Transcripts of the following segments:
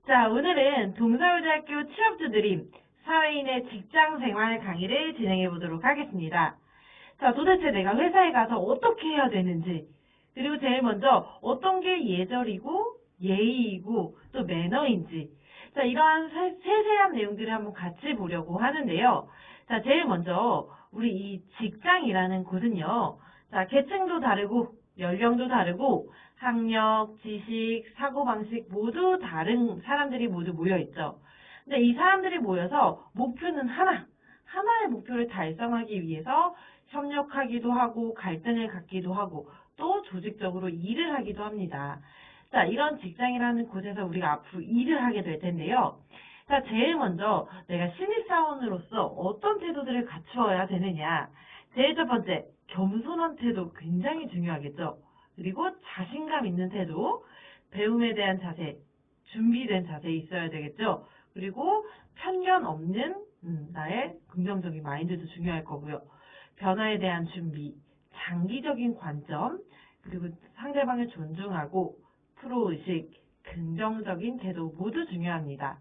자, 오늘은 동서울대학교 취업주드림 사회인의 직장생활 강의를 진행해 보도록 하겠습니다. 자, 도대체 내가 회사에 가서 어떻게 해야 되는지, 그리고 제일 먼저 어떤 게 예절이고 예의이고 또 매너인지, 자, 이러한 세세한 내용들을 한번 같이 보려고 하는데요. 자, 제일 먼저 우리 이 직장이라는 곳은요. 자, 계층도 다르고 연령도 다르고 학력, 지식, 사고방식 모두 다른 사람들이 모두 모여있죠. 근데 이 사람들이 모여서 목표는 하나의 목표를 달성하기 위해서 협력하기도 하고 갈등을 갖기도 하고 또 조직적으로 일을 하기도 합니다. 자, 이런 직장이라는 곳에서 우리가 앞으로 일을 하게 될 텐데요. 자, 제일 먼저 내가 신입사원으로서 어떤 태도들을 갖추어야 되느냐. 제일 첫 번째, 겸손한 태도 굉장히 중요하겠죠. 그리고 자신감 있는 태도, 배움에 대한 자세, 준비된 자세 있어야 되겠죠. 그리고 편견 없는 나의 긍정적인 마인드도 중요할 거고요. 변화에 대한 준비, 장기적인 관점, 그리고 상대방을 존중하고 프로의식, 긍정적인 태도 모두 중요합니다.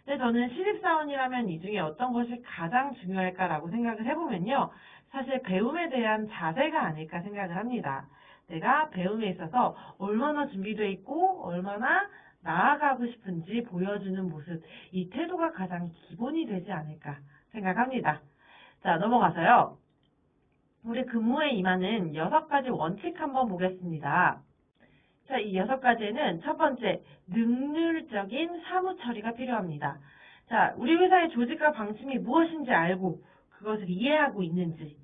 근데 저는 신입사원이라면 이 중에 어떤 것이 가장 중요할까라고 생각을 해보면요. 사실 배움에 대한 자세가 아닐까 생각을 합니다. 내가 배움에 있어서 얼마나 준비되어 있고 얼마나 나아가고 싶은지 보여주는 모습, 이 태도가 가장 기본이 되지 않을까 생각합니다. 자, 넘어가서요. 우리 근무에 임하는 6가지 원칙 한번 보겠습니다. 자, 이 6가지에는 첫 번째, 능률적인 사무 처리가 필요합니다. 자, 우리 회사의 조직과 방침이 무엇인지 알고 그것을 이해하고 있는지,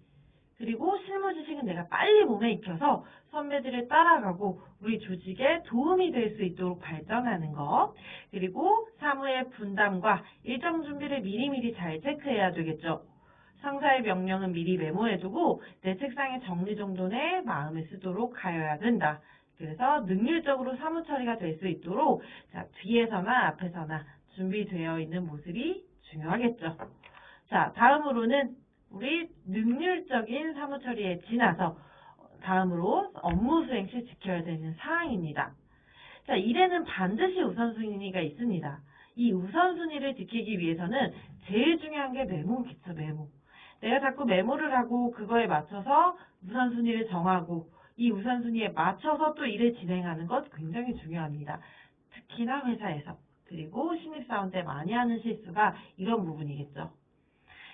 그리고 실무 지식은 내가 빨리 몸에 익혀서 선배들을 따라가고 우리 조직에 도움이 될 수 있도록 발전하는 것, 그리고 사무의 분담과 일정 준비를 미리미리 잘 체크해야 되겠죠. 상사의 명령은 미리 메모해두고 내 책상에 정리정돈에 마음을 쓰도록 하여야 된다. 그래서 능률적으로 사무 처리가 될 수 있도록 자, 뒤에서나 앞에서나 준비되어 있는 모습이 중요하겠죠. 자, 다음으로는 우리 능률적인 사무 처리에 지나서 다음으로 업무 수행 시 지켜야 되는 사항입니다. 자, 일에는 반드시 우선순위가 있습니다. 이 우선순위를 지키기 위해서는 제일 중요한 게 메모겠죠, 메모. 내가 자꾸 메모를 하고 그거에 맞춰서 우선순위를 정하고 이 우선순위에 맞춰서 또 일을 진행하는 것 굉장히 중요합니다. 특히나 회사에서. 그리고 신입사원 때 많이 하는 실수가 이런 부분이겠죠.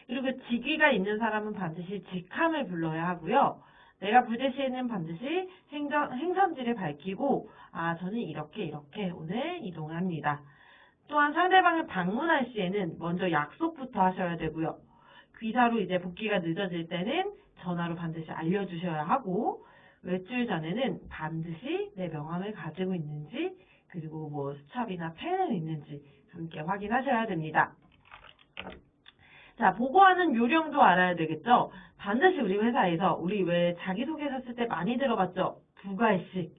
그리고 직위가 있는 사람은 반드시 직함을 불러야 하고요. 내가 부재 시에는 반드시 행선지를 밝히고 저는 이렇게 오늘 이동합니다. 또한 상대방을 방문할 시에는 먼저 약속부터 하셔야 되고요. 귀사로 이제 복귀가 늦어질 때는 전화로 반드시 알려주셔야 하고 외출 전에는 반드시 내 명함을 가지고 있는지 그리고 뭐 수첩이나 펜은 있는지 함께 확인하셔야 됩니다. 자, 보고하는 요령도 알아야 되겠죠? 반드시 우리 회사에서 우리 왜 자기소개서 쓸 때 많이 들어봤죠? 부가일식.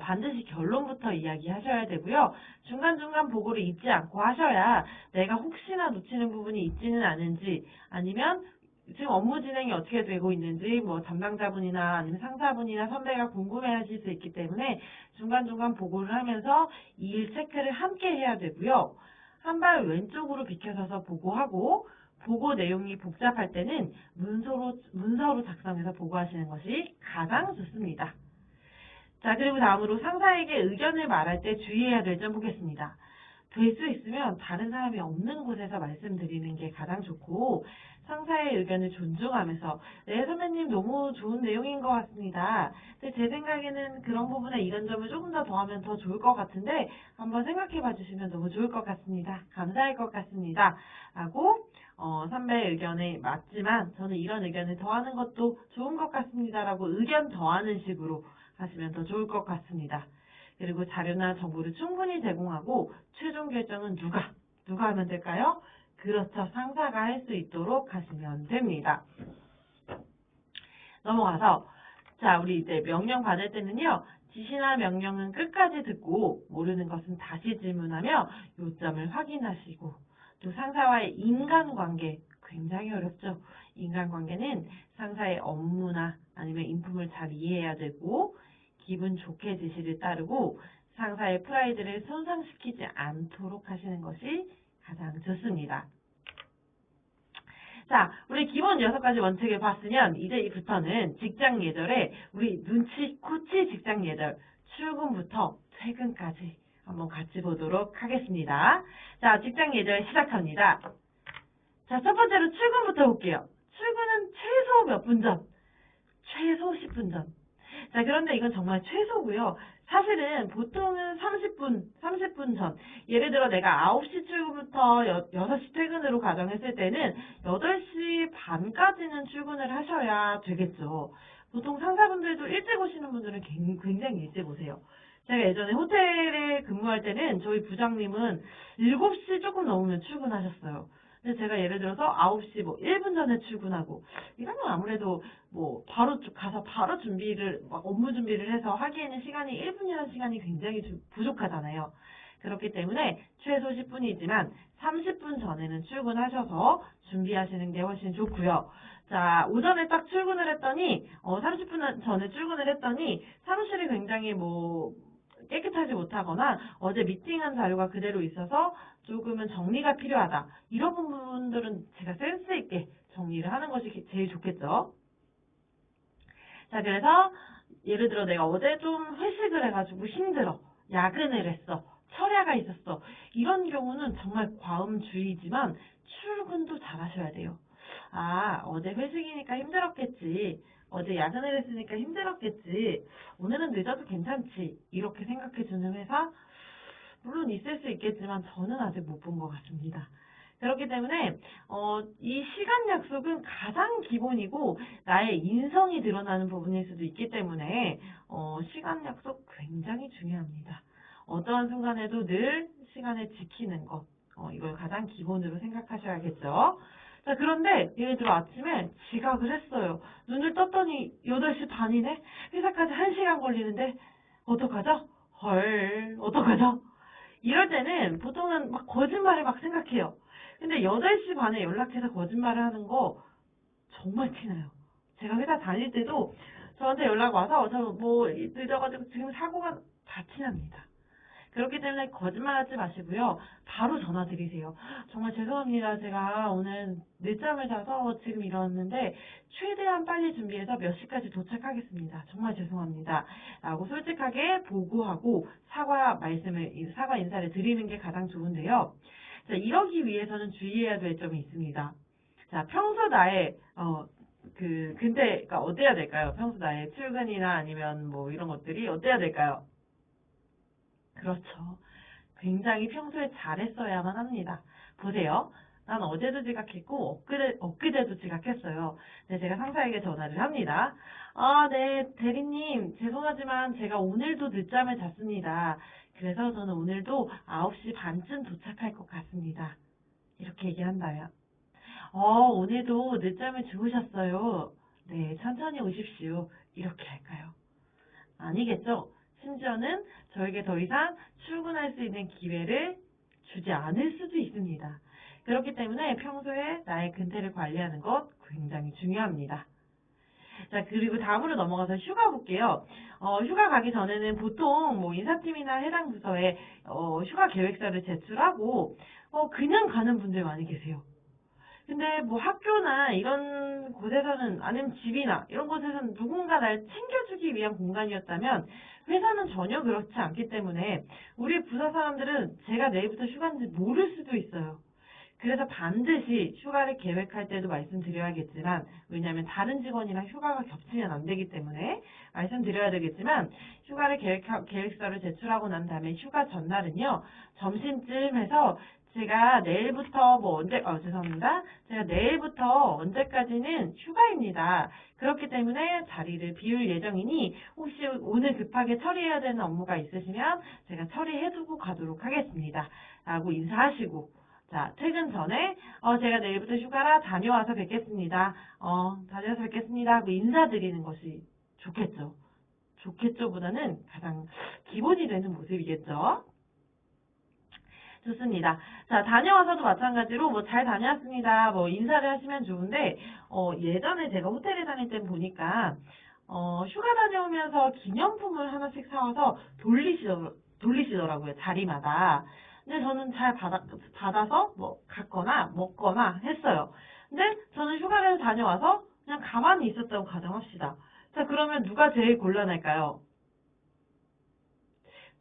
반드시 결론부터 이야기하셔야 되고요. 중간중간 보고를 잊지 않고 하셔야 내가 혹시나 놓치는 부분이 있지는 않은지 아니면 지금 업무 진행이 어떻게 되고 있는지 뭐 담당자분이나 아니면 상사분이나 선배가 궁금해하실 수 있기 때문에 중간중간 보고를 하면서 일 체크를 함께 해야 되고요. 한 발 왼쪽으로 비켜서서 보고하고 보고 내용이 복잡할 때는 문서로 작성해서 보고하시는 것이 가장 좋습니다. 자, 그리고 다음으로 상사에게 의견을 말할 때 주의해야 될 점 보겠습니다. 될 수 있으면 다른 사람이 없는 곳에서 말씀드리는 게 가장 좋고 상사의 의견을 존중하면서 네, 선배님 너무 좋은 내용인 것 같습니다. 근데 제 생각에는 그런 부분에 이런 점을 조금 더 더하면 더 좋을 것 같은데 한번 생각해 봐 주시면 너무 좋을 것 같습니다. 감사할 것 같습니다. 라고 선배의 의견에 맞지만 저는 이런 의견을 더하는 것도 좋은 것 같습니다. 라고 의견 더하는 식으로 하시면 더 좋을 것 같습니다. 그리고 자료나 정보를 충분히 제공하고 최종 결정은 누가 하면 될까요? 그렇죠. 상사가 할 수 있도록 하시면 됩니다. 넘어가서 자, 우리 이제 명령 받을 때는요. 지시나 명령은 끝까지 듣고 모르는 것은 다시 질문하며 요점을 확인하시고 또 상사와의 인간관계 굉장히 어렵죠. 인간관계는 상사의 업무나 아니면 인품을 잘 이해해야 되고 기분 좋게 지시를 따르고 상사의 프라이드를 손상시키지 않도록 하시는 것이 가장 좋습니다. 자, 우리 기본 6가지 원칙을 봤으면 이제부터는 직장 예절에 우리 눈치, 코치 직장 예절, 출근부터 퇴근까지 한번 같이 보도록 하겠습니다. 자, 직장 예절 시작합니다. 자, 첫 번째로 출근부터 볼게요. 출근은 최소 몇 분 전? 최소 10분 전. 자, 그런데 이건 정말 최소고요. 사실은 보통은 30분 전. 예를 들어 내가 9시 출근부터 6시 퇴근으로 가정했을 때는 8시 반까지는 출근을 하셔야 되겠죠. 보통 상사분들도 일찍 오시는 분들은 굉장히 일찍 오세요. 제가 예전에 호텔에 근무할 때는 저희 부장님은 7시 조금 넘으면 출근하셨어요. 근데 제가 예를 들어서 9시 1분 전에 출근하고 이러면 아무래도 바로 가서 바로 업무 준비를 해서 하기에는 1분이라는 시간이 굉장히 부족하잖아요. 그렇기 때문에 최소 10분이지만 30분 전에는 출근하셔서 준비하시는 게 훨씬 좋고요. 자, 오전에 딱 출근을 했더니 30분 전에 출근을 했더니 사무실이 굉장히 깨끗하지 못하거나 어제 미팅한 자료가 그대로 있어서 조금은 정리가 필요하다. 이런 부분들은 제가 센스 있게 정리를 하는 것이 제일 좋겠죠. 자, 그래서 예를 들어 내가 어제 좀 회식을 해가지고 힘들어. 야근을 했어. 철야가 있었어. 이런 경우는 정말 과음주의지만 출근도 잘하셔야 돼요. 아, 어제 회식이니까 힘들었겠지. 어제 야근을 했으니까 힘들었겠지. 오늘은 늦어도 괜찮지. 이렇게 생각해주는 회사 물론 있을 수 있겠지만 저는 아직 못 본 것 같습니다. 그렇기 때문에 이 시간 약속은 가장 기본이고 나의 인성이 드러나는 부분일 수도 있기 때문에 시간 약속 굉장히 중요합니다. 어떠한 순간에도 늘 시간을 지키는 것 이걸 가장 기본으로 생각하셔야겠죠. 자, 그런데 예를 들어 아침에 지각을 했어요. 눈을 떴더니 8시 반이네? 회사까지 1시간 걸리는데 어떡하죠? 헐, 어떡하죠? 이럴 때는 보통은 막 거짓말을 막 생각해요. 근데 8시 반에 연락해서 거짓말을 하는 거 정말 티나요. 제가 회사 다닐 때도 저한테 연락 와서 저 늦어가지고 지금 사고가 다 티납니다. 그렇기 때문에 거짓말하지 마시고요. 바로 전화 드리세요. 정말 죄송합니다. 제가 오늘 늦잠을 자서 지금 일어났는데 최대한 빨리 준비해서 몇 시까지 도착하겠습니다. 정말 죄송합니다. 라고 솔직하게 보고하고 사과 인사를 드리는 게 가장 좋은데요. 자, 이러기 위해서는 주의해야 될 점이 있습니다. 자, 평소 나의 그러니까 어때야 될까요? 평소 나의 출근이나 아니면 이런 것들이 어때야 될까요? 그렇죠. 굉장히 평소에 잘했어야만 합니다. 보세요. 난 어제도 지각했고 엊그제도 지각했어요. 네, 제가 상사에게 전화를 합니다. 아, 네, 대리님 죄송하지만 제가 오늘도 늦잠을 잤습니다. 그래서 저는 오늘도 9시 반쯤 도착할 것 같습니다. 이렇게 얘기한다면 오늘도 늦잠을 주무셨어요. 네, 천천히 오십시오. 이렇게 할까요? 아니겠죠? 심지어는 저에게 더 이상 출근할 수 있는 기회를 주지 않을 수도 있습니다. 그렇기 때문에 평소에 나의 근태를 관리하는 것 굉장히 중요합니다. 자, 그리고 다음으로 넘어가서 휴가 볼게요. 휴가 가기 전에는 보통 인사팀이나 해당 부서에 휴가 계획서를 제출하고 그냥 가는 분들 많이 계세요. 근데 학교나 이런 곳에서는 아니면 집이나 이런 곳에서는 누군가 날 챙겨주기 위한 공간이었다면 회사는 전혀 그렇지 않기 때문에 우리 부서 사람들은 제가 내일부터 휴가인지 모를 수도 있어요. 그래서 반드시 휴가를 계획할 때도 말씀드려야겠지만 왜냐하면 다른 직원이랑 휴가가 겹치면 안 되기 때문에 말씀드려야 되겠지만 휴가를 계획서를 제출하고 난 다음에 휴가 전날은요. 점심쯤 해서 제가 내일부터 제가 내일부터 언제까지는 휴가입니다. 그렇기 때문에 자리를 비울 예정이니 혹시 오늘 급하게 처리해야 되는 업무가 있으시면 제가 처리해두고 가도록 하겠습니다. 라고 인사하시고 자, 퇴근 전에 제가 내일부터 휴가라 다녀와서 뵙겠습니다. 다녀와서 뵙겠습니다 하고 인사드리는 것이 좋겠죠. 좋겠죠보다는 가장 기본이 되는 모습이겠죠. 좋습니다. 자, 다녀와서도 마찬가지로 잘 다녀왔습니다. 인사를 하시면 좋은데, 예전에 제가 호텔에 다닐 때 보니까, 휴가 다녀오면서 기념품을 하나씩 사와서 돌리시더라고요. 자리마다. 근데 저는 잘 받아서 뭐 갔거나 먹거나 했어요. 근데 저는 휴가를 다녀와서 그냥 가만히 있었다고 가정합시다. 자, 그러면 누가 제일 곤란할까요?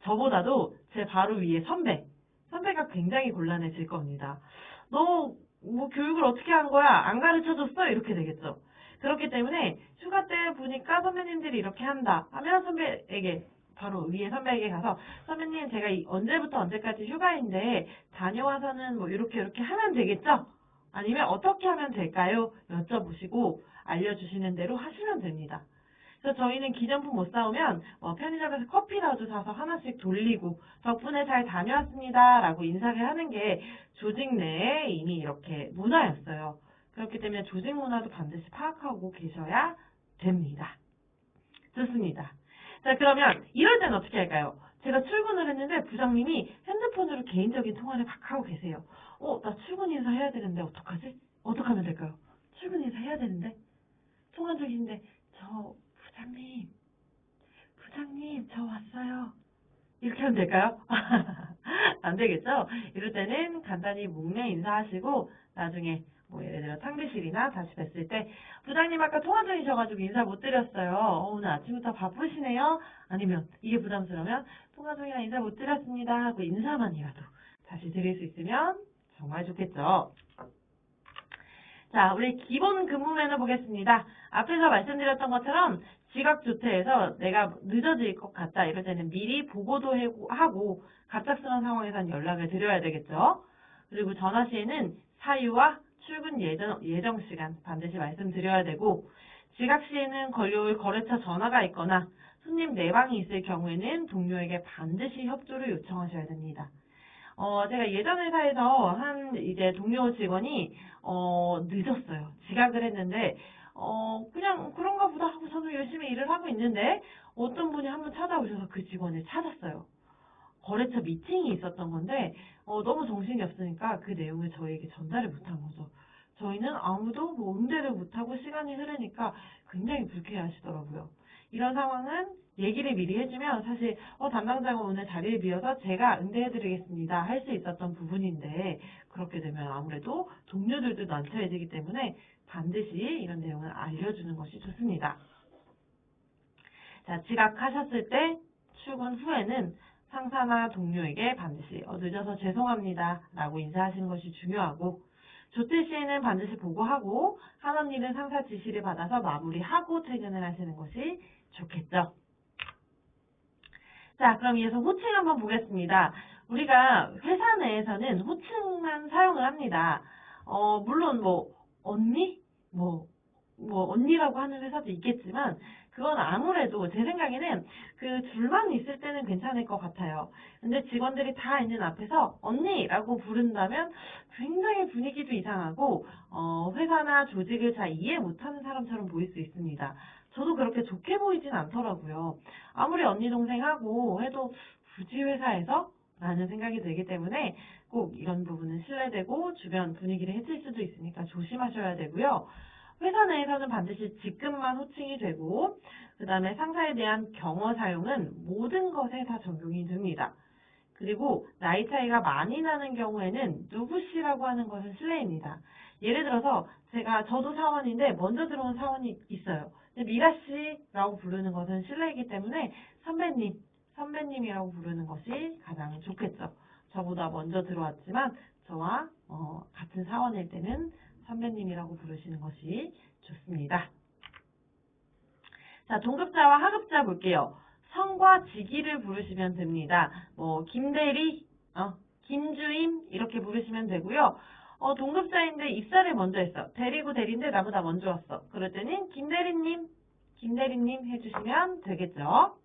저보다도 제 바로 위에 선배가 굉장히 곤란해질 겁니다. 너 뭐 교육을 어떻게 한 거야? 안 가르쳐줬어? 이렇게 되겠죠. 그렇기 때문에 휴가 때 보니까 선배님들이 이렇게 한다 하면 선배에게 바로 위에 선배에게 가서 선배님 제가 언제부터 언제까지 휴가인데 다녀와서는 뭐 이렇게 하면 되겠죠? 아니면 어떻게 하면 될까요? 여쭤보시고 알려주시는 대로 하시면 됩니다. 그래서 저희는 기념품 못 사오면 편의점에서 커피라도 사서 하나씩 돌리고 덕분에 잘 다녀왔습니다 라고 인사를 하는 게 조직 내에 이미 이렇게 문화였어요. 그렇기 때문에 조직 문화도 반드시 파악하고 계셔야 됩니다. 좋습니다. 자, 그러면 이럴 땐 어떻게 할까요? 제가 출근을 했는데 부장님이 핸드폰으로 개인적인 통화를 막 하고 계세요. 나 출근 인사해야 되는데 어떡하지? 어떻게 하면 될까요? 출근 인사해야 되는데 통화 중인데 부장님 저 왔어요. 이렇게 하면 될까요? 안 되겠죠? 이럴 때는 간단히 묵내 인사하시고 나중에 뭐 예를 들어 탕비실이나 다시 뵀을 때 부장님 아까 통화 중이셔가지고 인사 못 드렸어요. 오늘 아침부터 바쁘시네요. 아니면 이게 부담스러우면 통화 중이라 인사 못 드렸습니다 하고 인사만이라도 다시 드릴 수 있으면 정말 좋겠죠. 자, 우리 기본 근무 매너 보겠습니다. 앞에서 말씀드렸던 것처럼 지각 조퇴해서 내가 늦어질 것 같다 이럴 때는 미리 보고도 하고 갑작스러운 상황에선 연락을 드려야 되겠죠. 그리고 전화 시에는 사유와 출근 예정 시간 반드시 말씀드려야 되고 지각 시에는 걸려올 거래처 전화가 있거나 손님 내방이 있을 경우에는 동료에게 반드시 협조를 요청하셔야 됩니다. 제가 예전 회사에서 이제 동료 직원이, 늦었어요. 지각을 했는데, 그냥 그런가 보다 하고 저는 열심히 일을 하고 있는데, 어떤 분이 한번 찾아오셔서 그 직원을 찾았어요. 거래처 미팅이 있었던 건데, 너무 정신이 없으니까 그 내용을 저희에게 전달을 못한 거죠. 저희는 아무도 뭐 응대를 못하고 시간이 흐르니까 굉장히 불쾌하시더라고요. 이런 상황은 얘기를 미리 해주면 사실 담당자가 오늘 자리를 비워서 제가 응대해드리겠습니다 할 수 있었던 부분인데 그렇게 되면 아무래도 동료들도 난처해지기 때문에 반드시 이런 내용을 알려주는 것이 좋습니다. 자, 지각하셨을 때 출근 후에는 상사나 동료에게 반드시 늦어서 죄송합니다 라고 인사하시는 것이 중요하고 조퇴 시에는 반드시 보고하고 하는 일은 상사 지시를 받아서 마무리하고 퇴근을 하시는 것이 좋겠죠. 자, 그럼 이어서 호칭 한번 보겠습니다. 우리가 회사 내에서는 호칭만 사용을 합니다. 물론 언니? 언니라고 하는 회사도 있겠지만 그건 아무래도 제 생각에는 그 둘만 있을 때는 괜찮을 것 같아요. 근데 직원들이 다 있는 앞에서 언니라고 부른다면 굉장히 분위기도 이상하고 회사나 조직을 잘 이해 못하는 사람처럼 보일 수 있습니다. 저도 그렇게 좋게 보이진 않더라고요. 아무리 언니 동생하고 해도 굳이 회사에서? 라는 생각이 들기 때문에 꼭 이런 부분은 신뢰되고 주변 분위기를 해칠 수도 있으니까 조심하셔야 되고요. 회사 내에서는 반드시 직급만 호칭이 되고 그 다음에 상사에 대한 경어 사용은 모든 것에 다 적용이 됩니다. 그리고 나이 차이가 많이 나는 경우에는 누구씨라고 하는 것은 실례입니다. 예를 들어서 저도 사원인데 먼저 들어온 사원이 있어요. 근데 미라씨라고 부르는 것은 실례이기 때문에 선배님이라고 부르는 것이 가장 좋겠죠. 저보다 먼저 들어왔지만 저와 같은 사원일 때는 선배님이라고 부르시는 것이 좋습니다. 자, 동급자와 하급자 볼게요. 성과 직위를 부르시면 됩니다. 김대리, 김주임 이렇게 부르시면 되고요. 동급자인데 입사를 먼저 했어. 대리고 대리인데 나보다 먼저 왔어. 그럴 때는 김대리님 해주시면 되겠죠.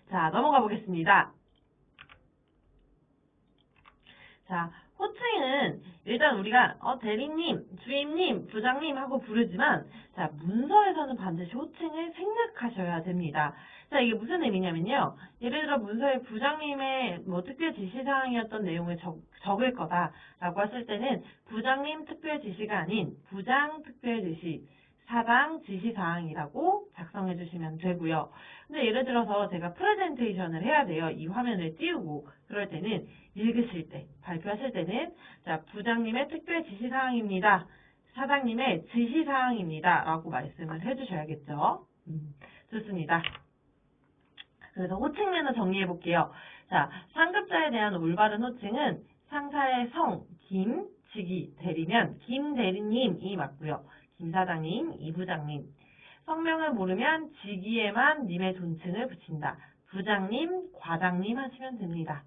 자, 넘어가 보겠습니다. 자, 호칭은 일단 우리가 대리님, 주임님, 부장님 하고 부르지만 자, 문서에서는 반드시 호칭을 생략하셔야 됩니다. 자, 이게 무슨 의미냐면요. 예를 들어 문서에 부장님의 특별 지시사항이었던 내용을 적을 거다라고 했을 때는 부장님 특별 지시가 아닌 부장 특별 지시, 사당 지시사항이라고 작성해 주시면 되고요. 근데 예를 들어서 제가 프레젠테이션을 해야 돼요. 이 화면을 띄우고 그럴 때는 읽으실 때, 발표하실 때는 자, 부장님의 특별 지시사항입니다. 사장님의 지시사항입니다. 라고 말씀을 해주셔야겠죠. 좋습니다. 그래서 호칭 매너 정리해 볼게요. 자, 상급자에 대한 올바른 호칭은 상사의 성, 김, 직위, 대리면 김 대리님이 맞고요. 김 사장님, 이 부장님. 성명을 모르면 직위에만 님의 존칭을 붙인다. 부장님, 과장님 하시면 됩니다.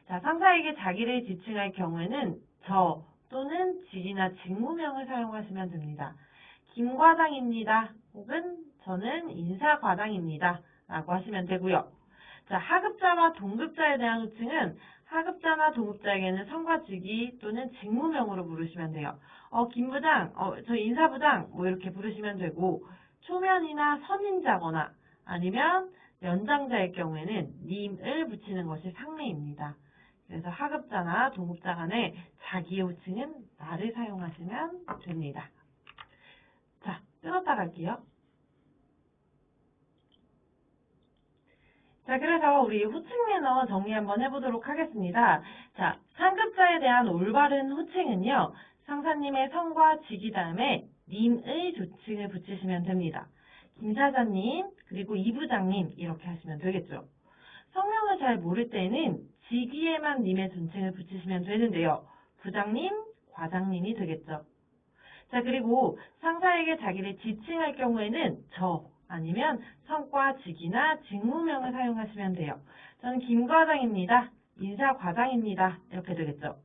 자, 상사에게 자기를 지칭할 경우에는 저 또는 직이나 직무명을 사용하시면 됩니다. 김 과장입니다. 혹은 저는 인사 과장입니다. 라고 하시면 되고요. 자, 하급자와 동급자에 대한 호칭은 하급자나 동급자에게는 성과 직위 또는 직무명으로 부르시면 돼요. 김 부장, 저 인사부장 뭐 이렇게 부르시면 되고 초면이나 선임자거나 아니면 연장자일 경우에는 님을 붙이는 것이 상례입니다. 그래서 하급자나 동급자 간에 자기 호칭은 나를 사용하시면 됩니다. 자, 끊었다 갈게요. 자, 그래서 우리 호칭 매너 정리 한번 해보도록 하겠습니다. 자, 상급자에 대한 올바른 호칭은요. 상사님의 성과 직위 다음에 님의 조칭을 붙이시면 됩니다. 김 사장님, 그리고 이 부장님 이렇게 하시면 되겠죠. 성명을 잘 모를 때는 직위에만 님의 존칭을 붙이시면 되는데요. 부장님, 과장님이 되겠죠. 자, 그리고 상사에게 자기를 지칭할 경우에는 저 아니면 성과 직위나 직무명을 사용하시면 돼요. 저는 김 과장입니다. 인사 과장입니다. 이렇게 되겠죠.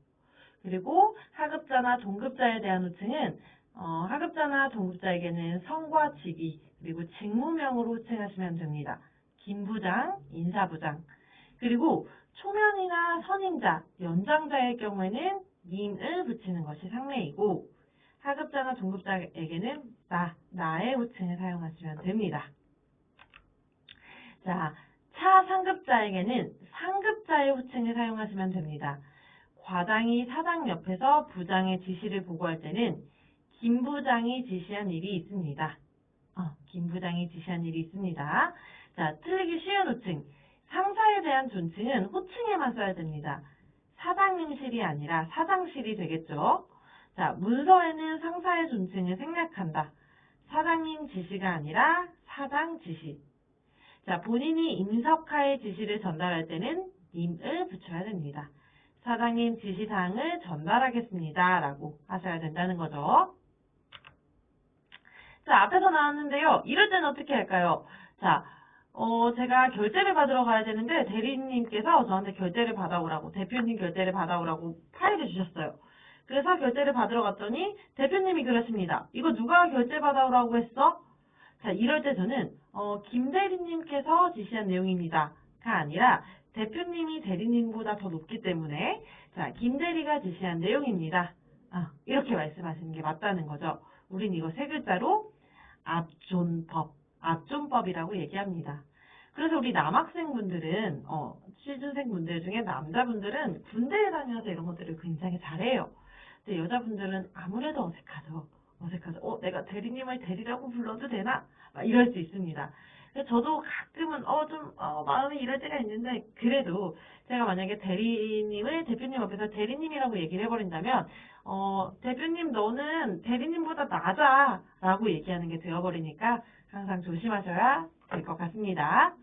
그리고 하급자나 동급자에 대한 호칭은 하급자나 동급자에게는 성과 직위 그리고 직무명으로 호칭하시면 됩니다. 김 부장, 인사부장. 그리고 초면이나 선임자, 연장자의 경우에는 님을 붙이는 것이 상례이고 하급자나 동급자에게는 나의 호칭을 사용하시면 됩니다. 자, 차상급자에게는 상급자의 호칭을 사용하시면 됩니다. 과장이 사장 옆에서 부장의 지시를 보고할 때는 김 부장이 지시한 일이 있습니다. 김 부장이 지시한 일이 있습니다. 자, 틀리기 쉬운 호칭. 상사에 대한 존칭은 호칭에만 써야 됩니다. 사장님실이 아니라 사장실이 되겠죠. 자, 문서에는 상사의 존칭을 생략한다. 사장님 지시가 아니라 사장 지시. 자, 본인이 임석하의 지시를 전달할 때는 님을 붙여야 됩니다. 사장님 지시사항을 전달하겠습니다. 라고 하셔야 된다는 거죠. 자, 앞에서 나왔는데요. 이럴 때는 어떻게 할까요? 자, 제가 결제를 받으러 가야 되는데 대리님께서 저한테 결제를 받아오라고, 대표님 결제를 받아오라고 파일을 주셨어요. 그래서 결제를 받으러 갔더니 대표님이 그러십니다. 이거 누가 결제 받아오라고 했어? 자, 이럴 때 저는 김 대리님께서 지시한 내용입니다가 아니라 대표님이 대리님보다 더 높기 때문에 자, 김 대리가 지시한 내용입니다. 이렇게 말씀하시는 게 맞다는 거죠. 우린 이거 세 글자로 압존법이라고 얘기합니다. 그래서 우리 남학생분들은 취준생분들 중에 남자분들은 군대에 다녀서 이런 것들을 굉장히 잘해요. 근데 여자분들은 아무래도 어색하죠. 내가 대리님을 대리라고 불러도 되나? 막 이럴 수 있습니다. 그래서 저도 가끔은 마음이 이럴 때가 있는데 그래도 제가 만약에 대표님 앞에서 대리님이라고 얘기를 해버린다면 대표님 너는 대리님보다 낮아 라고 얘기하는 게 되어버리니까 항상 조심하셔야 될 것 같습니다.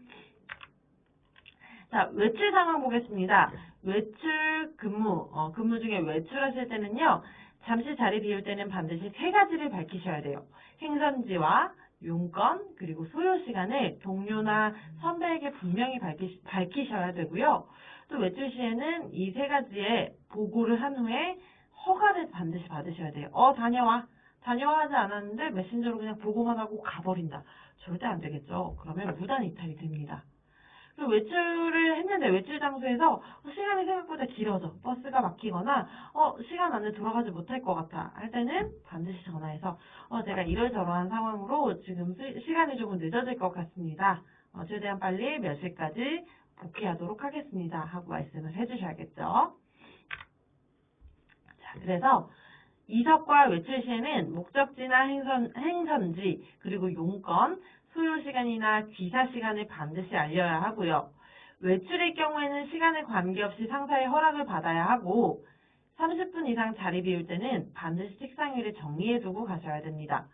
자, 외출 상황 보겠습니다. 외출 근무 중에 외출하실 때는요. 잠시 자리 비울 때는 반드시 세 가지를 밝히셔야 돼요. 행선지와 용건 그리고 소요 시간을 동료나 선배에게 분명히 밝히셔야 되고요. 또 외출 시에는 이 세 가지에 보고를 한 후에 허가를 반드시 받으셔야 돼요. 다녀와 하지 않았는데 메신저로 그냥 보고만 하고 가버린다. 절대 안 되겠죠. 그러면 무단 이탈이 됩니다. 그리고 외출을 했는데 외출 장소에서 시간이 생각보다 길어져. 버스가 막히거나 시간 안에 돌아가지 못할 것 같아. 할 때는 반드시 전화해서 제가 이러저러한 상황으로 지금 시간이 조금 늦어질 것 같습니다. 최대한 빨리 몇 시까지 복귀하도록 하겠습니다. 하고 말씀을 해주셔야겠죠. 자, 그래서 이석과 외출 시에는 목적지나 행선지, 그리고 용건, 소요 시간이나 귀사 시간을 반드시 알려야 하고요. 외출일 경우에는 시간에 관계없이 상사의 허락을 받아야 하고 30분 이상 자리 비울 때는 반드시 책상 위를 정리해두고 가셔야 됩니다.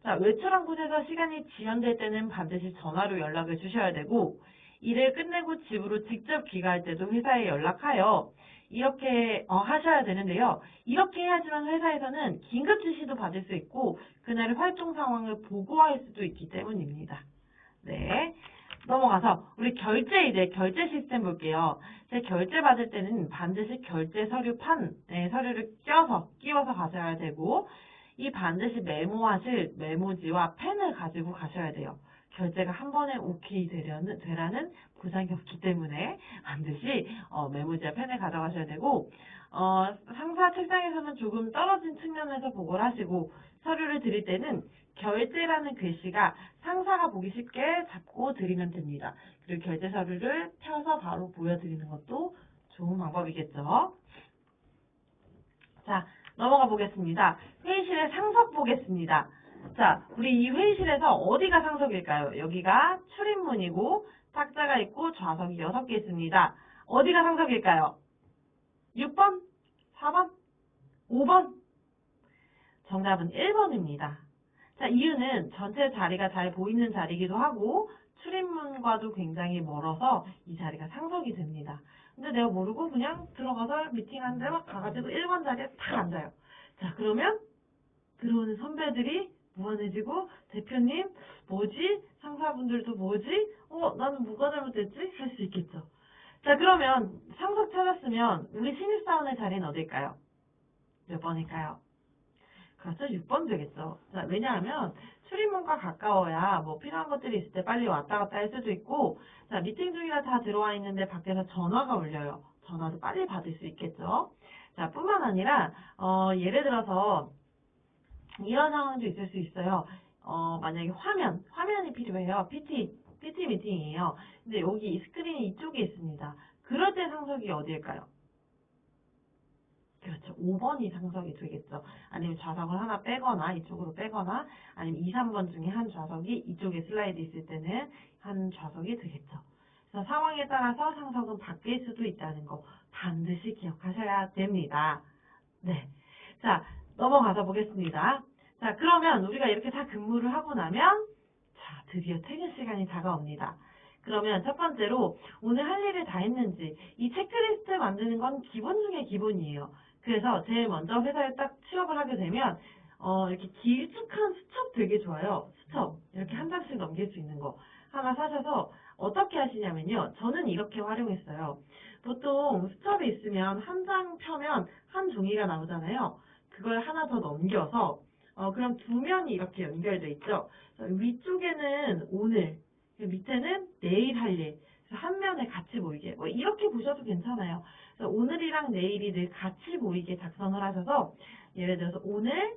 자, 외출한 곳에서 시간이 지연될 때는 반드시 전화로 연락을 주셔야 되고 일을 끝내고 집으로 직접 귀가할 때도 회사에 연락하여 이렇게 하셔야 되는데요. 이렇게 해야지만 회사에서는 긴급 지시도 받을 수 있고 그날의 활동 상황을 보고할 수도 있기 때문입니다. 네. 넘어가서 우리 결제 시스템 볼게요. 제 결제 받을 때는 반드시 결제 서류판에 서류를 끼워서 가셔야 되고 이 반드시 메모하실 메모지와 펜을 가지고 가셔야 돼요. 결제가 한 번에 오케이 되라는 보장이 없기 때문에 반드시 메모지와 펜을 가져가셔야 되고 상사 책상에서는 조금 떨어진 측면에서 보고를 하시고 서류를 드릴 때는 결제라는 글씨가 상사가 보기 쉽게 잡고 드리면 됩니다. 그리고 결제 서류를 펴서 바로 보여드리는 것도 좋은 방법이겠죠. 자, 넘어가 보겠습니다. 회의실의 상석 보겠습니다. 자, 우리 이 회의실에서 어디가 상석일까요? 여기가 출입문이고 탁자가 있고 좌석이 6개 있습니다. 어디가 상석일까요? 6번? 4번? 5번? 정답은 1번입니다. 자, 이유는 전체 자리가 잘 보이는 자리이기도 하고 출입문과도 굉장히 멀어서 이 자리가 상석이 됩니다. 근데 내가 모르고 그냥 들어가서 미팅하는데 막 가가지고 1번 자리에 탁 앉아요. 자, 그러면 들어오는 선배들이 무한해지고 대표님 뭐지? 상사분들도 뭐지? 나는 뭐가 잘못됐지? 할 수 있겠죠. 자, 그러면 상석 찾았으면 우리 신입사원의 자리는 어딜까요? 몇 번일까요? 그렇죠. 6번 되겠죠. 자, 왜냐하면 출입문과 가까워야 뭐 필요한 것들이 있을 때 빨리 왔다 갔다 할 수도 있고 자, 미팅 중이라 다 들어와 있는데 밖에서 전화가 울려요. 전화도 빨리 받을 수 있겠죠. 자, 뿐만 아니라 예를 들어서 이런 상황도 있을 수 있어요. 만약에 화면이 필요해요. PT 미팅이에요. 근데 여기 스크린이 이쪽에 있습니다. 그럴 때 상석이 어디일까요? 그렇죠. 5번이 상석이 되겠죠. 아니면 좌석을 하나 빼거나 이쪽으로 빼거나 아니면 2, 3번 중에 한 좌석이 이쪽에 슬라이드 있을 때는 한 좌석이 되겠죠. 그래서 상황에 따라서 상석은 바뀔 수도 있다는 거 반드시 기억하셔야 됩니다. 네. 자, 넘어가서 보겠습니다. 자, 그러면 우리가 이렇게 다 근무를 하고 나면 자, 드디어 퇴근 시간이 다가옵니다. 그러면 첫 번째로 오늘 할 일을 다 했는지 이 체크리스트 만드는 건 기본 중에 기본이에요. 그래서 제일 먼저 회사에 딱 취업을 하게 되면 이렇게 길쭉한 수첩 되게 좋아요. 수첩 이렇게 한 장씩 넘길 수 있는 거 하나 사셔서 어떻게 하시냐면요. 저는 이렇게 활용했어요. 보통 수첩이 있으면 한 장 펴면 한 종이가 나오잖아요. 그걸 하나 더 넘겨서 그럼 두 면이 이렇게 연결돼 있죠. 위쪽에는 오늘, 밑에는 내일 할 일. 한 면에 같이 보이게. 뭐 이렇게 보셔도 괜찮아요. 그래서 오늘이랑 내일이 늘 같이 보이게 작성을 하셔서 예를 들어서 오늘,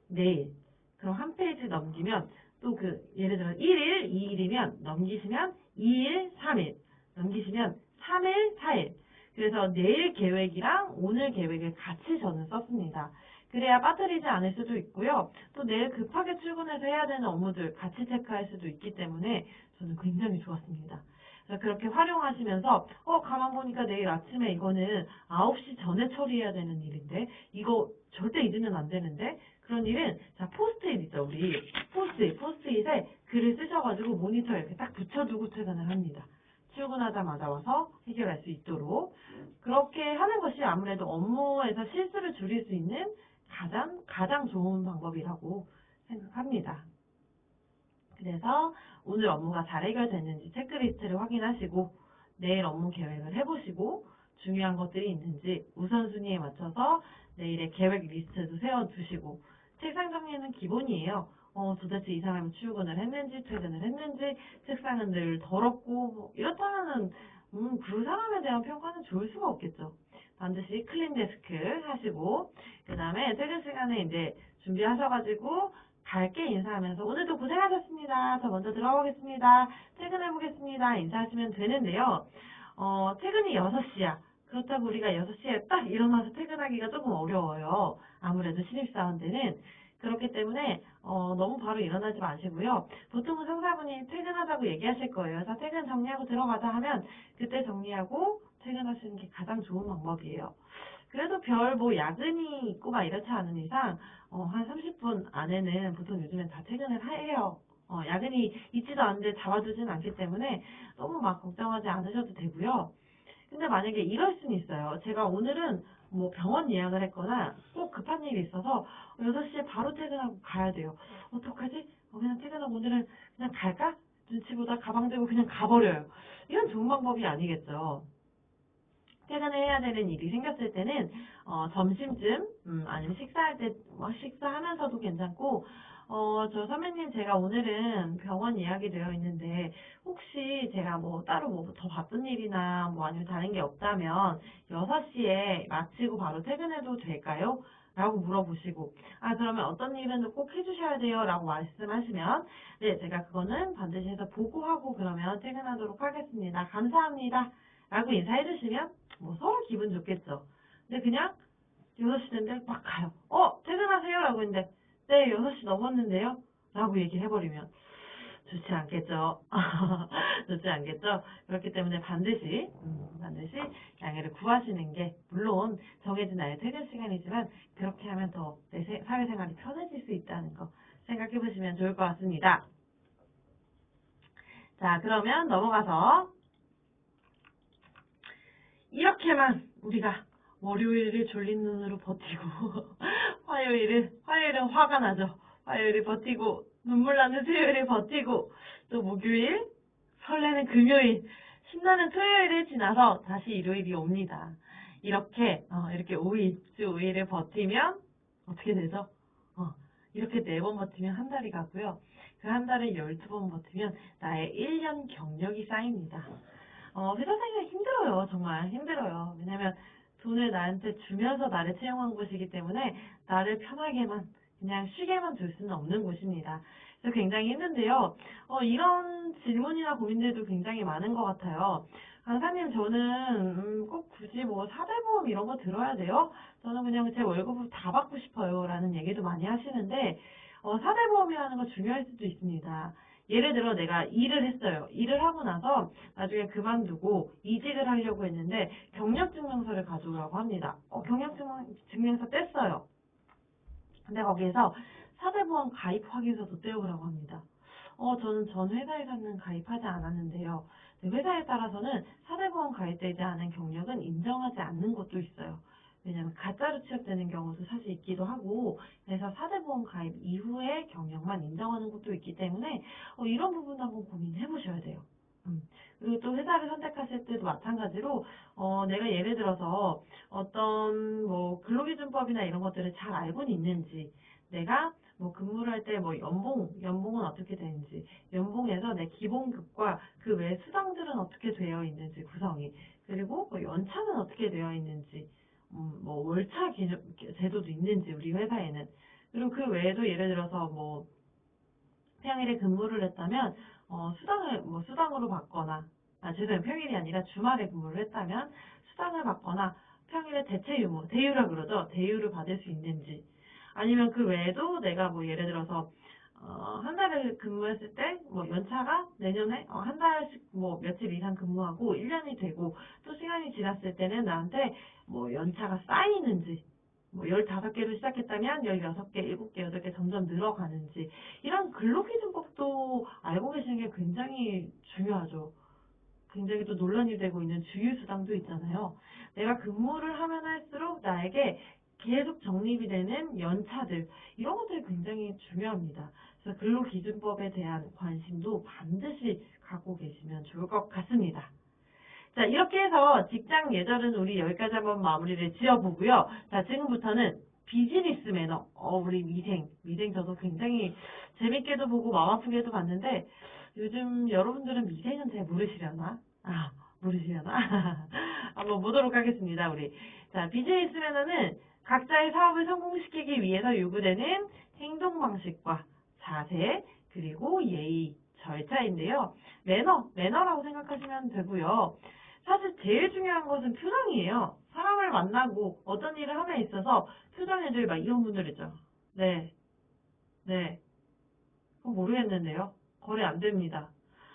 내일. 그럼 한 페이지 넘기면 또 예를 들어 1일, 2일이면 넘기시면 2일, 3일. 넘기시면 3일, 4일. 그래서 내일 계획이랑 오늘 계획을 같이 저는 썼습니다. 그래야 빠뜨리지 않을 수도 있고요. 또 내일 급하게 출근해서 해야 되는 업무들 같이 체크할 수도 있기 때문에 저는 굉장히 좋았습니다. 그래서 그렇게 활용하시면서 가만 보니까 내일 아침에 이거는 9시 전에 처리해야 되는 일인데 이거 절대 잊으면 안 되는데 그런 일은 자 포스트잇 있죠. 우리 포스트잇에 글을 쓰셔가지고 모니터에 이렇게 딱 붙여두고 퇴근을 합니다. 출근하자마자 와서 해결할 수 있도록 그렇게 하는 것이 아무래도 업무에서 실수를 줄일 수 있는 가장 좋은 방법이라고 생각합니다. 그래서 오늘 업무가 잘 해결됐는지 체크리스트를 확인하시고 내일 업무 계획을 해보시고 중요한 것들이 있는지 우선순위에 맞춰서 내일의 계획 리스트도 세워두시고 책상 정리는 기본이에요. 도대체 이 사람이 출근을 했는지 퇴근을 했는지 책상은 늘 더럽고 이렇다면은 그 사람에 대한 평가는 좋을 수가 없겠죠. 반드시 클린 데스크 하시고 그 다음에 퇴근 시간에 이제 준비하셔가지고 밝게 인사하면서 오늘도 고생하셨습니다. 저 먼저 들어가겠습니다. 퇴근해보겠습니다. 인사하시면 되는데요. 퇴근이 6시야. 그렇다고 우리가 6시에 딱 일어나서 퇴근하기가 조금 어려워요. 아무래도 신입사원 때는. 그렇기 때문에 너무 바로 일어나지 마시고요. 보통은 상사분이 퇴근하자고 얘기하실 거예요. 그래서 퇴근 정리하고 들어가자 하면 그때 정리하고 퇴근하시는 게 가장 좋은 방법이에요. 그래도 별 뭐 야근이 있고 막 이렇지 않은 이상 한 30분 안에는 보통 요즘엔 다 퇴근을 해요. 야근이 있지도 않은데 잡아주진 않기 때문에 너무 막 걱정하지 않으셔도 되고요. 근데 만약에 이럴 수는 있어요. 제가 오늘은 뭐 병원 예약을 했거나 꼭 급한 일이 있어서 6시에 바로 퇴근하고 가야 돼요. 어떡하지? 그냥 퇴근하고 오늘은 그냥 갈까? 눈치 보다 가방 들고 그냥 가버려요. 이건 좋은 방법이 아니겠죠. 퇴근을 해야 되는 일이 생겼을 때는 점심쯤 아니면 식사할 때 식사하면서도 괜찮고 저 선배님 제가 오늘은 병원 예약이 되어 있는데 혹시 제가 뭐 따로 뭐 더 바쁜 일이나 뭐 아니면 다른 게 없다면 6시에 마치고 바로 퇴근해도 될까요? 라고 물어보시고 그러면 어떤 일은 꼭 해주셔야 돼요 라고 말씀하시면 네 제가 그거는 반드시 해서 보고하고 그러면 퇴근하도록 하겠습니다. 감사합니다. 라고 인사해 주시면 뭐 서로 기분 좋겠죠. 근데 그냥 6시 된데 막 가요. 퇴근하세요? 라고 했는데 네 6시 넘었는데요? 라고 얘기를 해버리면 좋지 않겠죠. 좋지 않겠죠. 그렇기 때문에 반드시 양해를 구하시는 게 물론 정해진 나의 퇴근 시간이지만 그렇게 하면 더 내 사회생활이 편해질 수 있다는 거 생각해 보시면 좋을 것 같습니다. 자 그러면 넘어가서 이렇게만 우리가 월요일을 졸린 눈으로 버티고 화요일은 화가 나죠. 화요일을 버티고 눈물 나는 수요일을 버티고 또 목요일 설레는 금요일 신나는 토요일을 지나서 다시 일요일이 옵니다. 이렇게 5일 주 5일을 버티면 어떻게 되죠? 이렇게 4번 버티면 한 달이 가고요. 그 한 달을 12번 버티면 나의 1년 경력이 쌓입니다. 회사 생활이 힘들어요. 정말 힘들어요. 왜냐면 돈을 나한테 주면서 나를 채용한 곳이기 때문에 나를 편하게만 그냥 쉬게만 둘 수는 없는 곳입니다. 그래서 굉장히 힘든데요. 이런 질문이나 고민들도 굉장히 많은 것 같아요. 강사님 저는 꼭 굳이 뭐 사대보험 이런 거 들어야 돼요? 저는 그냥 제 월급을 다 받고 싶어요 라는 얘기도 많이 하시는데 사대보험이라는 거 중요할 수도 있습니다. 예를 들어 내가 일을 했어요. 일을 하고 나서 나중에 그만두고 이직을 하려고 했는데 경력증명서를 가져오라고 합니다. 경력증명서 뗐어요. 근데 거기에서 사대보험 가입 확인서도 떼오라고 합니다. 저는 전 회사에서는 가입하지 않았는데요. 회사에 따라서는 사대보험 가입되지 않은 경력은 인정하지 않는 것도 있어요. 왜냐하면 가짜로 취업되는 경우도 사실 있기도 하고 그래서 사대보험 가입 이후에 경력만 인정하는 것도 있기 때문에 이런 부분 한번 고민해 보셔야 돼요. 그리고 또 회사를 선택하실 때도 마찬가지로 내가 예를 들어서 어떤 뭐 근로기준법이나 이런 것들을 잘 알고는 있는지 내가 뭐 근무를 할 때 뭐 연봉은 어떻게 되는지 연봉에서 내 기본급과 그 외 수당들은 어떻게 되어 있는지 구성이 그리고 뭐 연차는 어떻게 되어 있는지 뭐 월차 제도도 있는지 우리 회사에는 그리고 그 외에도 예를 들어서 뭐 평일에 근무를 했다면 수당으로 받거나 죄송해요. 평일이 아니라 주말에 근무를 했다면 수당을 받거나 평일에 대체 유무, 대유라 그러죠. 대유를 받을 수 있는지 아니면 그 외에도 내가 뭐 예를 들어서 한 달을 근무했을 때 뭐 연차가 내년에 한 달씩 뭐 며칠 이상 근무하고 1년이 되고 또 시간이 지났을 때는 나한테 뭐 연차가 쌓이는지 뭐 15개로 시작했다면 16개, 7개, 8개 점점 늘어가는지 이런 근로기준법도 알고 계시는 게 굉장히 중요하죠. 굉장히 또 논란이 되고 있는 주휴수당도 있잖아요. 내가 근무를 하면 할수록 나에게 계속 적립이 되는 연차들 이런 것들이 굉장히 중요합니다. 그래서 근로기준법에 대한 관심도 반드시 갖고 계시면 좋을 것 같습니다. 자, 이렇게 해서 직장 예절은 우리 여기까지 한번 마무리를 지어보고요. 자, 지금부터는 비즈니스 매너. 우리 미생 저도 굉장히 재밌게도 보고 마음 아프게도 봤는데 요즘 여러분들은 미생은 잘 모르시려나? 모르시려나? 한번 보도록 하겠습니다, 우리. 자, 비즈니스 매너는 각자의 사업을 성공시키기 위해서 요구되는 행동 방식과 자세, 그리고 예의, 절차인데요. 매너라고 생각하시면 되고요. 사실 제일 중요한 것은 표정이에요. 사람을 만나고 어떤 일을 함에 있어서 표정이 늘 막 이런 분들 있죠. 네, 네, 그거 모르겠는데요. 거래 안 됩니다.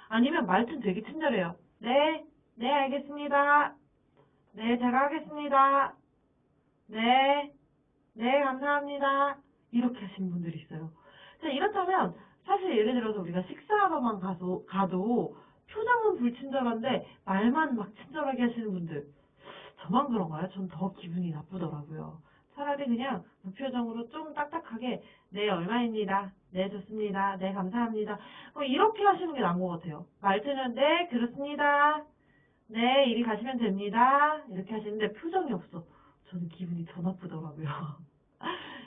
아니면 말투는 되게 친절해요. 네, 네, 알겠습니다. 네, 제가 하겠습니다. 네, 네, 감사합니다. 이렇게 하시는 분들이 있어요. 자, 이렇다면 사실 예를 들어서 우리가 식사하러만 가도 표정은 불친절한데 말만 막 친절하게 하시는 분들 저만 그런가요? 전 더 기분이 나쁘더라고요. 차라리 그냥 무표정으로 좀 딱딱하게 네, 얼마입니다. 네, 좋습니다. 네, 감사합니다. 이렇게 하시는 게 나은 것 같아요. 말투는 네, 그렇습니다. 네, 이리 가시면 됩니다. 이렇게 하시는데 표정이 없어. 저는 기분이 더 나쁘더라고요.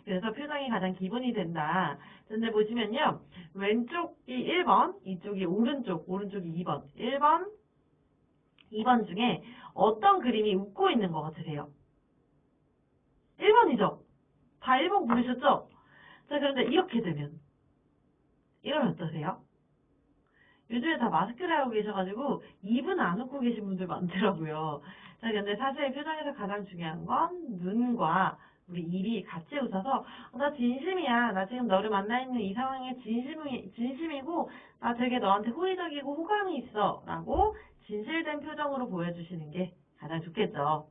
그래서 표정이 가장 기본이 된다. 근데 보시면요. 왼쪽이 1번, 이쪽이 오른쪽이 2번. 1번, 2번 중에 어떤 그림이 웃고 있는 것 같으세요? 1번이죠? 다 1번 고르셨죠? 자, 그런데 이렇게 되면 이러면 어떠세요? 요즘에 다 마스크를 하고 계셔가지고 입은 안 웃고 계신 분들 많더라고요. 자, 근데 사실 표정에서 가장 중요한 건 눈과 우리 입이 같이 웃어서 나 진심이야. 나 지금 너를 만나 있는 이 상황에 진심이고 나 되게 너한테 호의적이고 호감이 있어. 라고 진실된 표정으로 보여주시는 게 가장 좋겠죠.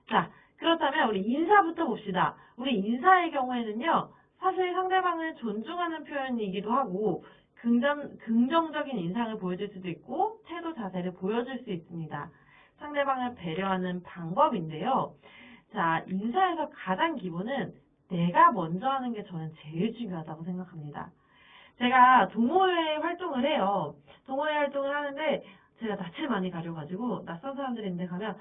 자, 그렇다면 우리 인사부터 봅시다. 우리 인사의 경우에는요. 사실 상대방을 존중하는 표현이기도 하고 긍정적인 인상을 보여줄 수도 있고 태도 자세를 보여줄 수 있습니다. 상대방을 배려하는 방법인데요. 자, 인사에서 가장 기본은 내가 먼저 하는 게 저는 제일 중요하다고 생각합니다. 제가 동호회 활동을 해요. 동호회 활동을 하는데 제가 낯을 많이 가려가지고 낯선 사람들이 있는데 가면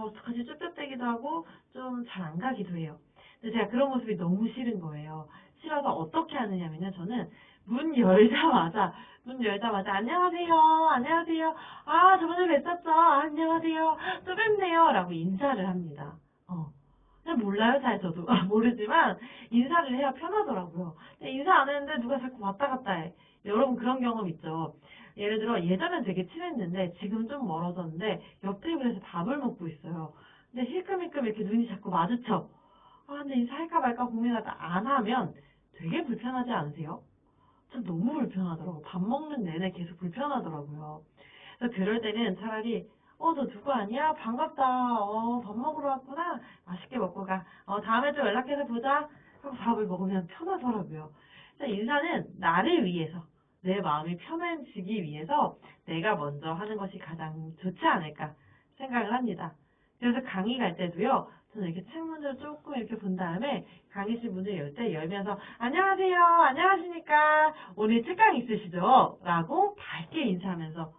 어떡하지 쭈뼛대기도 하고 좀 잘 안 가기도 해요. 근데 제가 그런 모습이 너무 싫은 거예요. 싫어서 어떻게 하느냐면요. 저는 문 열자마자 안녕하세요. 안녕하세요. 저번에 뵀었죠. 안녕하세요. 또 뵙네요. 라고 인사를 합니다. 그냥 몰라요, 잘 저도. 모르지만 인사를 해야 편하더라고요. 근데 인사 안 했는데 누가 자꾸 왔다 갔다 해. 여러분 그런 경험 있죠? 예를 들어 예전엔 되게 친했는데 지금 좀 멀어졌는데 옆 테이블에서 밥을 먹고 있어요. 근데 힐끔힐끔 이렇게 눈이 자꾸 마주쳐. 근데 인사할까 말까 고민하다 안 하면 되게 불편하지 않으세요? 전 너무 불편하더라고요. 밥 먹는 내내 계속 불편하더라고요. 그래서 그럴 때는 차라리 너 누구 아니야? 반갑다. 밥 먹으러 왔구나. 맛있게 먹고 가. 다음에 또 연락해서 보자. 하고 밥을 먹으면 편하더라고요. 그래서 인사는 나를 위해서, 내 마음이 편해지기 위해서 내가 먼저 하는 것이 가장 좋지 않을까 생각을 합니다. 그래서 강의 갈 때도요. 저는 이렇게 창문을 조금 이렇게 본 다음에 강의실 문을 열 때 열면서 안녕하세요. 안녕하십니까. 오늘 특강 있으시죠? 라고 밝게 인사하면서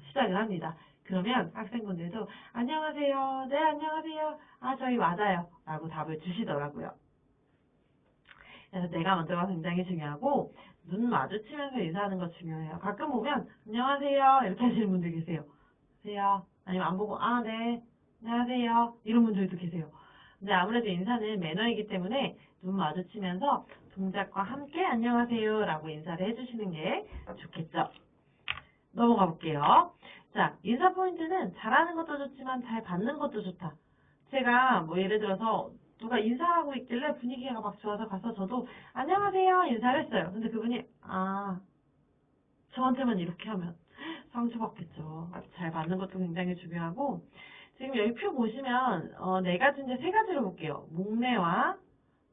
시작을 합니다. 그러면 학생분들도 안녕하세요. 네, 안녕하세요. 저희 맞아요. 라고 답을 주시더라고요. 그래서 내가 먼저가 굉장히 중요하고 눈 마주치면서 인사하는 거 중요해요. 가끔 보면 안녕하세요. 이렇게 하시는 분들 계세요. 안녕하세요. 아니면 안 보고 네. 안녕하세요. 이런 분들도 계세요. 근데 아무래도 인사는 매너이기 때문에 눈 마주치면서 동작과 함께 안녕하세요. 라고 인사를 해주시는 게 좋겠죠. 넘어가 볼게요. 자, 인사 포인트는 잘하는 것도 좋지만 잘 받는 것도 좋다. 제가 뭐 예를 들어서 누가 인사하고 있길래 분위기가 막 좋아서 가서 저도 안녕하세요 인사를 했어요. 근데 그분이 저한테만 이렇게 하면 상처받겠죠. 잘 받는 것도 굉장히 중요하고 지금 여기 표 보시면 네 가지인데 세 가지로 볼게요. 목례와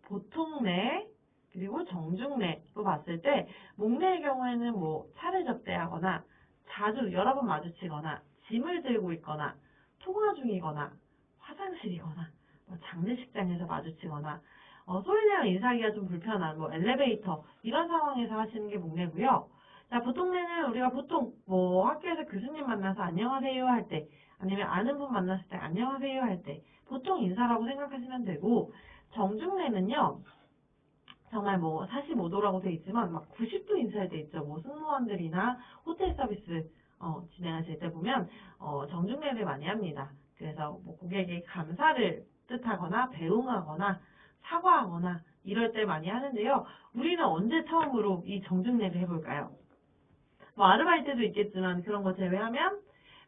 보통례 그리고 정중례로 봤을 때 목례의 경우에는 뭐 차를 접대하거나 자주 여러 번 마주치거나 짐을 들고 있거나 통화 중이거나 화장실이거나 뭐 장례식장에서 마주치거나 소리내어 인사하기가 좀 불편한 뭐 엘리베이터 이런 상황에서 하시는 게 목례고요. 자, 보통례는 우리가 보통 뭐 학교에서 교수님 만나서 안녕하세요 할 때 아니면 아는 분 만났을 때 안녕하세요 할 때 보통 인사라고 생각하시면 되고 정중례는요. 정말 뭐 45도라고 돼 있지만 막 90도 인사할 때 있죠. 뭐 승무원들이나 호텔 서비스 진행하실 때 보면 정중례를 많이 합니다. 그래서 뭐 고객의 감사를 뜻하거나 배웅하거나 사과하거나 이럴 때 많이 하는데요. 우리는 언제 처음으로 이 정중례를 해볼까요? 뭐 아르바이트도 있겠지만 그런 거 제외하면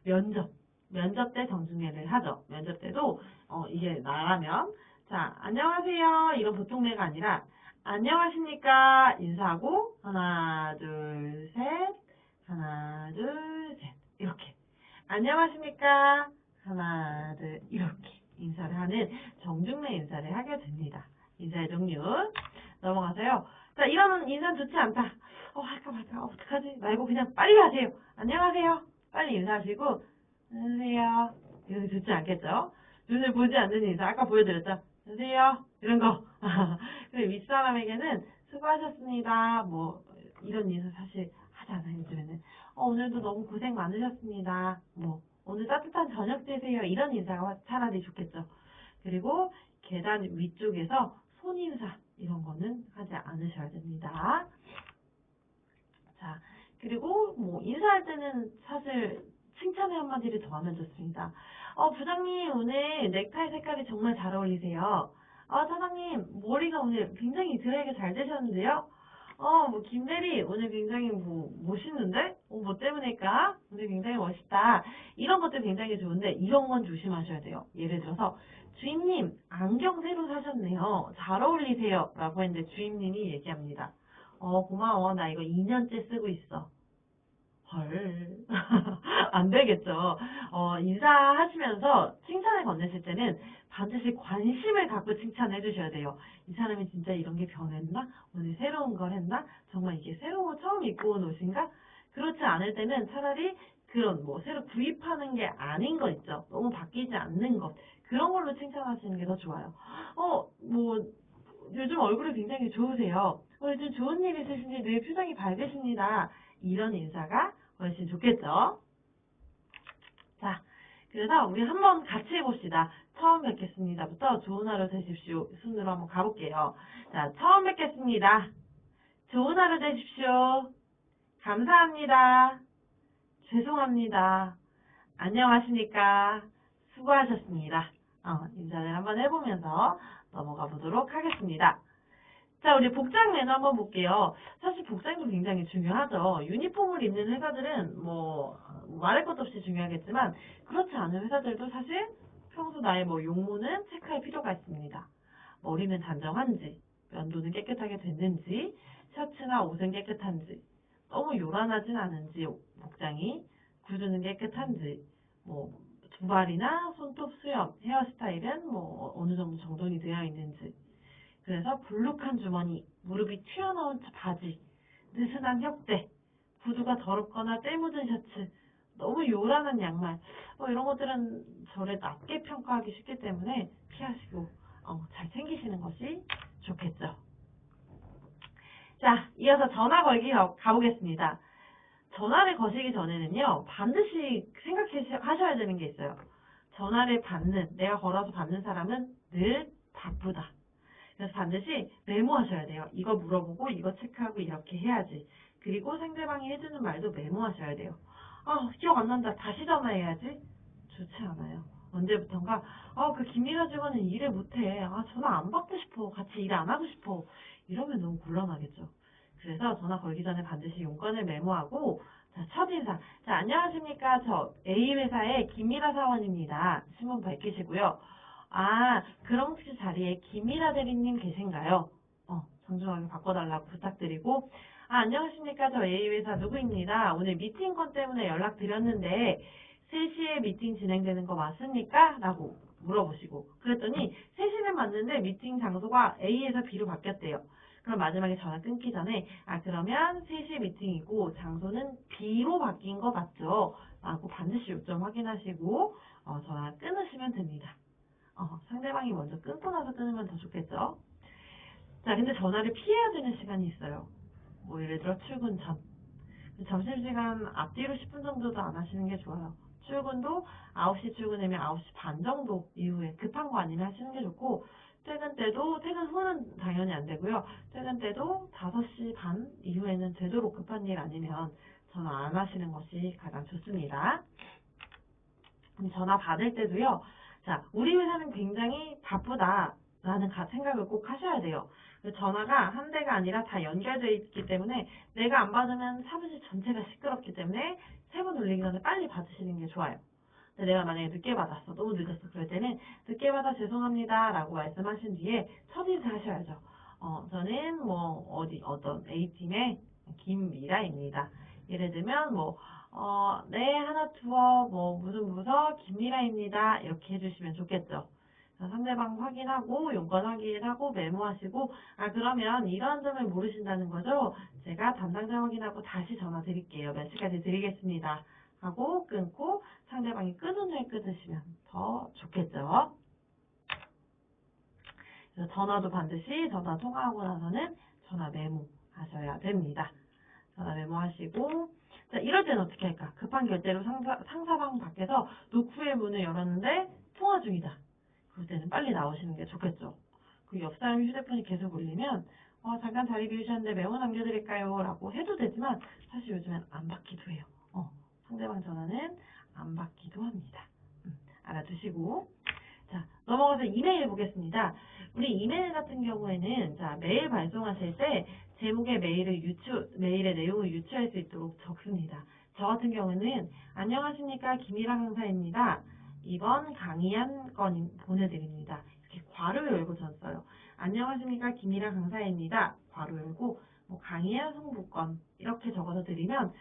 면접 면접 때 정중례를 하죠. 면접 때도 이게 나라면 자, 안녕하세요. 이런 보통례가 아니라 안녕하십니까 인사하고 하나, 둘, 셋, 하나, 둘, 셋 이렇게 안녕하십니까 하나, 둘 이렇게 인사를 하는 정중례 인사를 하게 됩니다. 인사의 종류 넘어가서요. 자, 이런 인사는 좋지 않다. 할까 말까 어떡하지 말고 그냥 빨리 하세요. 안녕하세요. 빨리 인사하시고 안녕하세요. 이거 좋지 않겠죠? 눈을 보지 않는 인사 아까 보여드렸죠? 안녕하세요. 이런 거. 그리고 윗사람에게는 수고하셨습니다. 뭐 이런 인사 사실 하지 않아요 요즘에는. 오늘도 너무 고생 많으셨습니다. 뭐 오늘 따뜻한 저녁 되세요. 이런 인사가 차라리 좋겠죠. 그리고 계단 위쪽에서 손인사 이런 거는 하지 않으셔야 됩니다. 자, 그리고 뭐 인사할 때는 사실 칭찬의 한마디를 더 하면 좋습니다. 부장님 오늘 넥타이 색깔이 정말 잘 어울리세요. 사장님 머리가 오늘 굉장히 드라이가 잘 되셨는데요. 뭐 김대리 오늘 굉장히 뭐 멋있는데? 뭐 때문일까? 오늘 굉장히 멋있다. 이런 것들 굉장히 좋은데 이런 건 조심하셔야 돼요. 예를 들어서 주임님 안경 새로 사셨네요. 잘 어울리세요. 라고 했는데 주임님이 얘기합니다. 고마워. 나 이거 2년째 쓰고 있어. 헐. 안 되겠죠. 인사하시면서 칭찬을 건네실 때는 반드시 관심을 갖고 칭찬해 주셔야 돼요. 이 사람이 진짜 이런 게 변했나? 오늘 새로운 걸 했나? 정말 이게 새로운 거 처음 입고 온 옷인가? 그렇지 않을 때는 차라리 그런 뭐 새로 구입하는 게 아닌 거 있죠. 너무 바뀌지 않는 것. 그런 걸로 칭찬하시는 게 더 좋아요. 뭐 요즘 얼굴이 굉장히 좋으세요. 요즘 좋은 일 있으신지 늘 표정이 밝으십니다. 이런 인사가 훨씬 좋겠죠. 자, 그래서 우리 한번 같이 해봅시다. 처음 뵙겠습니다부터 좋은 하루 되십시오. 순으로 한번 가볼게요. 자, 처음 뵙겠습니다. 좋은 하루 되십시오. 감사합니다. 죄송합니다. 안녕하십니까. 수고하셨습니다. 인사를 한번 해보면서 넘어가 보도록 하겠습니다. 자, 우리 복장 매너 한번 볼게요. 사실 복장도 굉장히 중요하죠. 유니폼을 입는 회사들은 뭐 말할 것도 없이 중요하겠지만 그렇지 않은 회사들도 사실 평소 나의 뭐 용모는 체크할 필요가 있습니다. 머리는 단정한지, 면도는 깨끗하게 됐는지, 셔츠나 옷은 깨끗한지, 너무 요란하진 않은지 복장이, 구두는 깨끗한지, 뭐 두발이나 손톱 수염, 헤어스타일은 뭐 어느 정도 정돈이 되어 있는지. 그래서 불룩한 주머니, 무릎이 튀어나온 바지, 느슨한 혁대, 구두가 더럽거나 때 묻은 셔츠, 너무 요란한 양말, 이런 것들은 저를 낮게 평가하기 쉽기 때문에 피하시고 잘 챙기시는 것이 좋겠죠. 자, 이어서 전화 걸기 가보겠습니다. 전화를 거시기 전에는요, 반드시 생각하셔야 되는 게 있어요. 전화를 내가 걸어서 받는 사람은 늘 바쁘다. 그래서 반드시 메모하셔야 돼요. 이거 물어보고 이거 체크하고 이렇게 해야지. 그리고 상대방이 해주는 말도 메모하셔야 돼요. 기억 안 난다. 다시 전화해야지. 좋지 않아요. 언제부턴가 그 김미라 직원은 일을 못해. 전화 안 받고 싶어. 같이 일 안 하고 싶어. 이러면 너무 곤란하겠죠. 그래서 전화 걸기 전에 반드시 용건을 메모하고 자, 첫인사. 자, 안녕하십니까. 저 A회사의 김미라 사원입니다. 신문 밝히시고요. 그럼 혹시 자리에 김미라 대리님 계신가요? 정중하게 바꿔달라고 부탁드리고 안녕하십니까. 저 A회사 누구입니다. 오늘 미팅 건 때문에 연락드렸는데 3시에 미팅 진행되는 거 맞습니까? 라고 물어보시고 그랬더니 3시는 맞는데 미팅 장소가 A에서 B로 바뀌었대요. 그럼 마지막에 전화 끊기 전에 그러면 3시 미팅이고 장소는 B로 바뀐 거 맞죠? 라고 반드시 요점 확인하시고 전화 끊으시면 됩니다. 상대방이 먼저 끊고 나서 끊으면 더 좋겠죠? 자, 근데 전화를 피해야 되는 시간이 있어요. 뭐 예를 들어 출근 전. 점심시간 앞뒤로 10분 정도도 안 하시는 게 좋아요. 출근도 9시 출근이면 9시 반 정도 이후에 급한 거 아니면 하시는 게 좋고 퇴근 후는 당연히 안 되고요. 퇴근 때도 5시 반 이후에는 되도록 급한 일 아니면 전화 안 하시는 것이 가장 좋습니다. 전화 받을 때도요. 자, 우리 회사는 굉장히 바쁘다라는 생각을 꼭 하셔야 돼요. 전화가 한 대가 아니라 다 연결되어 있기 때문에 내가 안 받으면 사무실 전체가 시끄럽기 때문에 3번 울리기 전에 빨리 받으시는 게 좋아요. 근데 내가 만약에 늦게 받았어. 너무 늦었어. 그럴 때는 늦게 받아 죄송합니다 라고 말씀하신 뒤에 첫 인사 하셔야죠. 저는 뭐 어떤 A팀의 김미라입니다. 예를 들면 네, 하나투어 무슨 부서 김미라입니다. 이렇게 해주시면 좋겠죠. 상대방 확인하고 용건 확인하고 메모하시고 그러면 이런 점을 모르신다는 거죠. 제가 담당자 확인하고 다시 전화 드릴게요. 몇 시까지 드리겠습니다. 하고 끊고 상대방이 끊은 후에 끊으시면 더 좋겠죠. 그래서 전화도 반드시 전화 통화하고 나서는 전화 메모 하셔야 됩니다. 전화 메모하시고 자, 이럴 때는 어떻게 할까? 급한 결제로 상사방 밖에서 노크의 문을 열었는데 통화 중이다. 그럴 때는 빨리 나오시는 게 좋겠죠. 그 옆 사람 휴대폰이 계속 울리면 잠깐 자리 비우셨는데 메모 남겨드릴까요? 라고 해도 되지만 사실 요즘엔 안 받기도 해요. 상대방 전화는 안 받기도 합니다. 알아두시고 자 넘어가서 이메일 보겠습니다. 우리 이메일 같은 경우에는 자 메일 발송하실 때 제목의 메일의 내용을 유추할 수 있도록 적습니다. 저 같은 경우는 안녕하십니까 김일아 강사입니다. 이번 강의 한 건 보내드립니다. 이렇게 괄호 열고 전 써요. 안녕하십니까 김일아 강사입니다. 괄호 열고 강의한 송부권 이렇게 적어서 드리면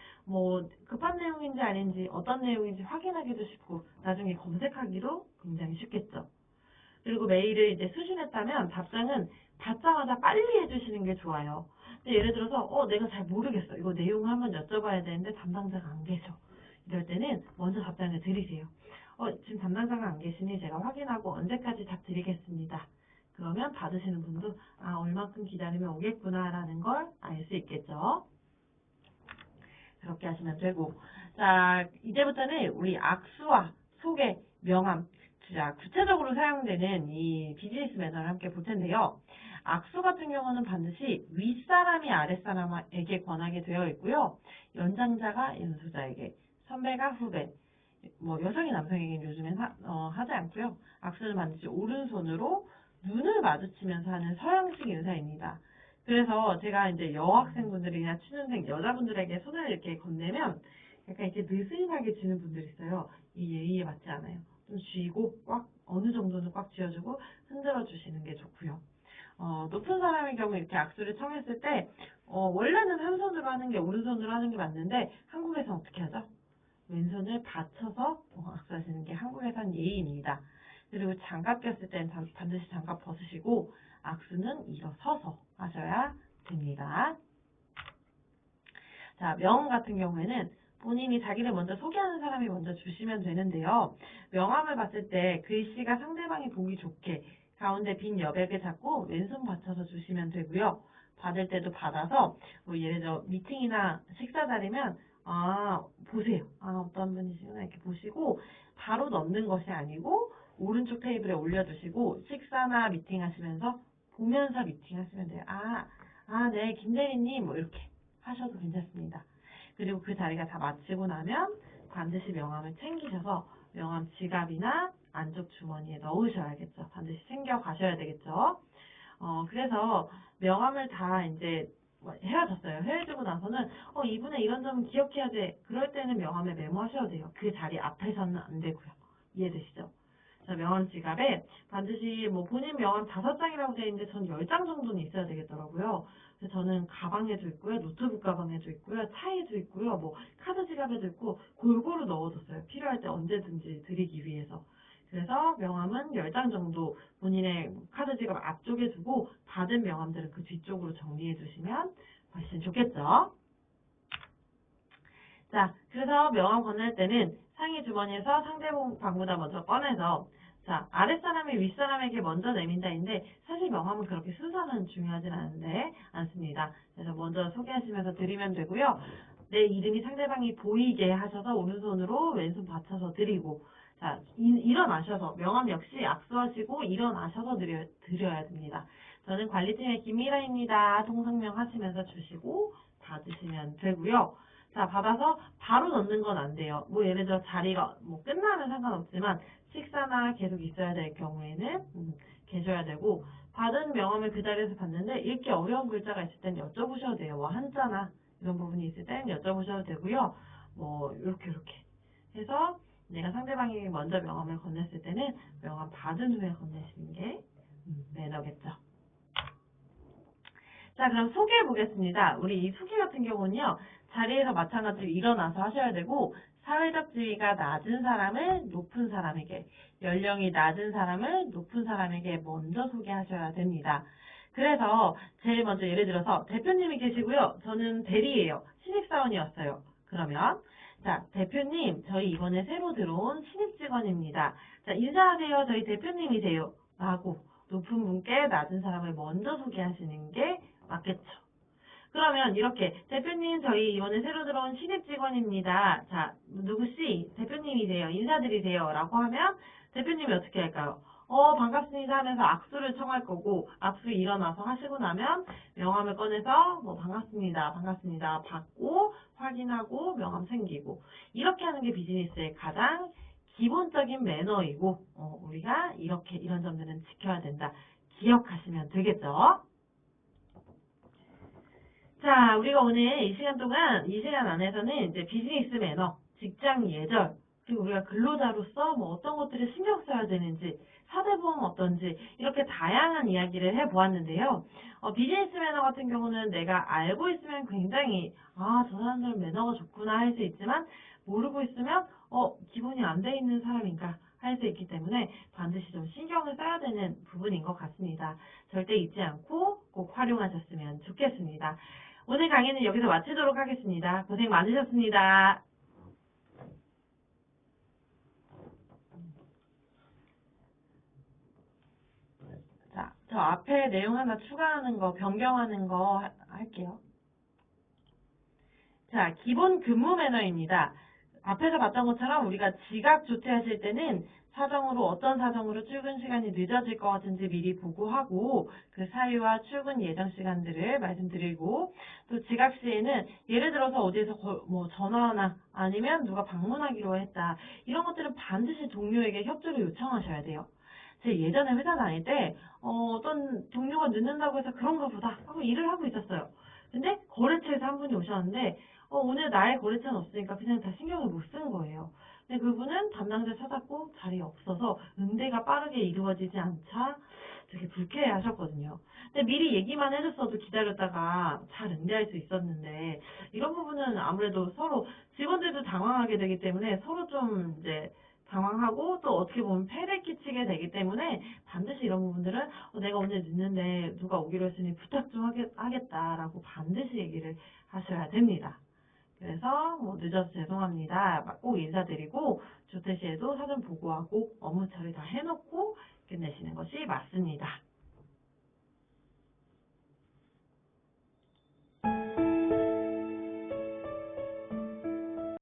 급한 내용인지 아닌지 어떤 내용인지 확인하기도 쉽고 나중에 검색하기도 굉장히 쉽겠죠. 그리고 메일을 이제 수신했다면 답장은 받자마자 빨리 해주시는 게 좋아요. 근데 예를 들어서 내가 잘 모르겠어. 이거 내용 한번 여쭤봐야 되는데 담당자가 안 계셔. 이럴 때는 먼저 답장을 드리세요. 지금 담당자가 안 계시니 제가 확인하고 언제까지 답 드리겠습니다. 그러면 받으시는 분도 얼마큼 기다리면 오겠구나 라는 걸 알 수 있겠죠. 그렇게 하시면 되고 자 이제부터는 우리 악수와 소개, 명함 자 구체적으로 사용되는 이 비즈니스 매너를 함께 볼 텐데요. 악수 같은 경우는 반드시 윗사람이 아랫사람에게 권하게 되어 있고요. 연장자가 연수자에게, 선배가 후배, 여성이 남성에게는 요즘엔 하지 않고요. 악수는 반드시 오른손으로 눈을 마주치면서 하는 서양식 인사입니다. 그래서 제가 이제 여학생분들이나 취준생 여자분들에게 손을 이렇게 건네면 약간 이렇게 느슨하게 쥐는 분들이 있어요. 이 예의에 맞지 않아요. 좀 쥐고 꽉 어느 정도는 꽉 쥐어주고 흔들어 주시는 게 좋고요. 높은 사람의 경우 이렇게 악수를 청했을 때 원래는 한 손으로 하는 게 오른손으로 하는 게 맞는데 한국에서 어떻게 하죠? 왼손을 받쳐서 악수하시는 게 한국에선 예의입니다. 그리고 장갑 꼈을 때는 반드시 장갑 벗으시고 악수는 일어서서 하셔야 됩니다. 자, 명함 같은 경우에는 본인이 자기를 먼저 소개하는 사람이 먼저 주시면 되는데요. 명함을 봤을 때 글씨가 상대방이 보기 좋게 가운데 빈 여백을 잡고 왼손 받쳐서 주시면 되고요. 받을 때도 받아서 예를 들어 미팅이나 식사 자리면 보세요. 어떤 분이시구나 이렇게 보시고 바로 넣는 것이 아니고 오른쪽 테이블에 올려두시고 식사나 미팅 하시면서 보면서 미팅 하시면 돼요. 네, 김대리님 이렇게 하셔도 괜찮습니다. 그리고 그 자리가 다 마치고 나면 반드시 명함을 챙기셔서 명함 지갑이나 안쪽 주머니에 넣으셔야겠죠. 반드시 챙겨 가셔야 되겠죠. 그래서 명함을 다 이제 헤어졌어요. 헤어지고 나서는 이분의 이런 점은 기억해야 돼. 그럴 때는 명함에 메모하셔도 돼요. 그 자리 앞에서는 안 되고요. 이해되시죠? 자, 명함 지갑에 반드시 본인 명함 5장이라고 되어 있는데 전 10장 정도는 있어야 되겠더라고요. 그래서 저는 가방에도 있고요. 노트북 가방에도 있고요. 차에도 있고요. 카드 지갑에도 있고 골고루 넣어뒀어요. 필요할 때 언제든지 드리기 위해서. 그래서 명함은 10장 정도 본인의 카드 지갑 앞쪽에 두고 받은 명함들은 그 뒤쪽으로 정리해 두시면 훨씬 좋겠죠. 자, 그래서 명함 건넬 때는 상의 주머니에서 상대방보다 먼저 꺼내서 자, 아랫사람이 윗사람에게 먼저 내민다인데 사실 명함은 그렇게 순서는 중요하진 않습니다. 그래서 먼저 소개하시면서 드리면 되고요. 내 이름이 상대방이 보이게 하셔서 오른손으로 왼손 받쳐서 드리고 자, 일어나셔서 명함 역시 악수하시고 일어나셔서 드려야 됩니다. 저는 관리팀의 김미라입니다. 통성명 하시면서 주시고 받으시면 되고요. 자, 받아서 바로 넣는 건 안 돼요. 예를 들어 자리가 끝나면 상관없지만 식사나 계속 있어야 될 경우에는 계셔야 되고 받은 명함을 그 자리에서 봤는데 읽기 어려운 글자가 있을 땐 여쭤보셔도 돼요. 한자나 이런 부분이 있을 땐 여쭤보셔도 되고요. 이렇게 해서 내가 상대방에게 먼저 명함을 건넸을 때는 명함 받은 후에 건네시는 게 매너겠죠. 자, 그럼 소개해 보겠습니다. 우리 이 수기 같은 경우는요, 자리에서 마찬가지로 일어나서 하셔야 되고, 사회적 지위가 낮은 사람을 높은 사람에게, 연령이 낮은 사람을 높은 사람에게 먼저 소개하셔야 됩니다. 그래서 제일 먼저 예를 들어서 대표님이 계시고요. 저는 대리예요. 신입사원이었어요. 그러면 자, 대표님, 저희 이번에 새로 들어온 신입 직원입니다. 자, 인사하세요. 저희 대표님이세요. 라고 높은 분께 낮은 사람을 먼저 소개하시는 게 맞겠죠. 그러면 이렇게 대표님 저희 이번에 새로 들어온 신입 직원입니다. 자, 누구씨 대표님이세요. 인사드리세요. 라고 하면 대표님이 어떻게 할까요? 반갑습니다 하면서 악수를 청할 거고 악수 일어나서 하시고 나면 명함을 꺼내서 반갑습니다. 반갑습니다. 받고 확인하고 명함 챙기고 이렇게 하는 게 비즈니스의 가장 기본적인 매너이고 우리가 이렇게 이런 점들은 지켜야 된다. 기억하시면 되겠죠? 자, 우리가 오늘 이 시간 동안, 이 시간 안에서는 이제 비즈니스 매너, 직장 예절, 그리고 우리가 근로자로서 어떤 것들을 신경 써야 되는지, 사대보험 어떤지, 이렇게 다양한 이야기를 해보았는데요. 비즈니스 매너 같은 경우는 내가 알고 있으면 굉장히, 저 사람들은 매너가 좋구나 할 수 있지만, 모르고 있으면, 기본이 안 돼 있는 사람인가 할 수 있기 때문에 반드시 좀 신경을 써야 되는 부분인 것 같습니다. 절대 잊지 않고 꼭 활용하셨으면 좋겠습니다. 오늘 강의는 여기서 마치도록 하겠습니다. 고생 많으셨습니다. 자, 저 앞에 내용 하나 추가하는 거, 변경하는 거 할게요. 자, 기본 근무 매너입니다. 앞에서 봤던 것처럼 우리가 지각 조퇴하실 때는 어떤 사정으로 출근 시간이 늦어질 것 같은지 미리 보고하고 그 사유와 출근 예정 시간들을 말씀드리고 또 지각 시에는 예를 들어서 어디에서 전화나 아니면 누가 방문하기로 했다. 이런 것들은 반드시 동료에게 협조를 요청하셔야 돼요. 제 예전에 회사 다닐 때 어떤 동료가 늦는다고 해서 그런가 보다 하고 일을 하고 있었어요. 근데 거래처에서 한 분이 오셨는데 오늘 나의 거래처는 없으니까 그냥 다 신경을 못 쓴 거예요. 근데 그분은 담당자 찾았고 자리에 없어서 응대가 빠르게 이루어지지 않자 되게 불쾌해 하셨거든요. 근데 미리 얘기만 해줬어도 기다렸다가 잘 응대할 수 있었는데 이런 부분은 아무래도 서로 직원들도 당황하게 되기 때문에 서로 좀 이제 당황하고 또 어떻게 보면 폐를 끼치게 되기 때문에 반드시 이런 부분들은 내가 오늘 늦는데 누가 오기로 했으니 부탁 좀 하겠다라고 반드시 얘기를 하셔야 됩니다. 그래서 늦어서 죄송합니다. 꼭 인사드리고 조퇴 시에도 사전 보고하고 업무 처리 다 해놓고 끝내시는 것이 맞습니다.